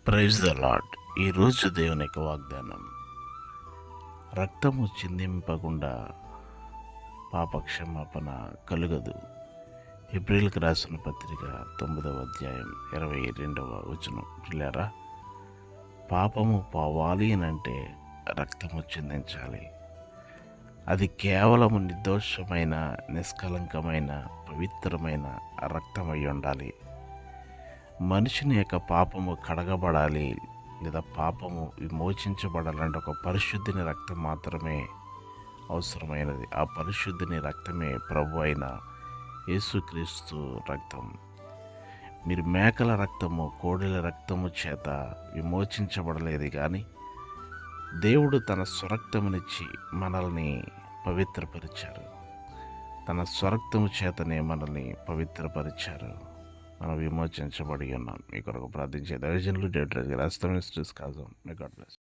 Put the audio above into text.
Praise the lord. ఈరోజు దేవుని యొక్క వాగ్దానం, రక్తము చిందింపకుండా పాపక్షమాపణ కలుగదు. ఏప్రిల్కి రాసిన పత్రిక 9వ అధ్యాయం 22వ వచనం. పిల్లారా, పాపము పోవాలి అనంటే రక్తము చిందించాలి. అది కేవలము నిర్దోషమైన, నిష్కలంకమైన, పవిత్రమైన రక్తమై ఉండాలి. మనిషిని యొక్క పాపము కడగబడాలి లేదా పాపము విమోచించబడాలంటే ఒక పరిశుద్ధిని రక్తం మాత్రమే అవసరమైనది. ఆ పరిశుద్ధిని రక్తమే ప్రభు అయిన యేసుక్రీస్తు రక్తం. మీరు మేకల రక్తము, కోడెల రక్తము చేత విమోచించబడలేదు, కానీ దేవుడు తన స్వరక్తమునిచ్చి మనల్ని పవిత్రపరిచారు. తన స్వరక్తము చేతనే మనల్ని పవిత్రపరిచారు. మనం విమోచించబడి ఉన్నాం. మీ కొరకు ప్రార్థించే దైవజనులు డేట్ రాజ్ గారు, మీ గాడ్ బ్లెస్.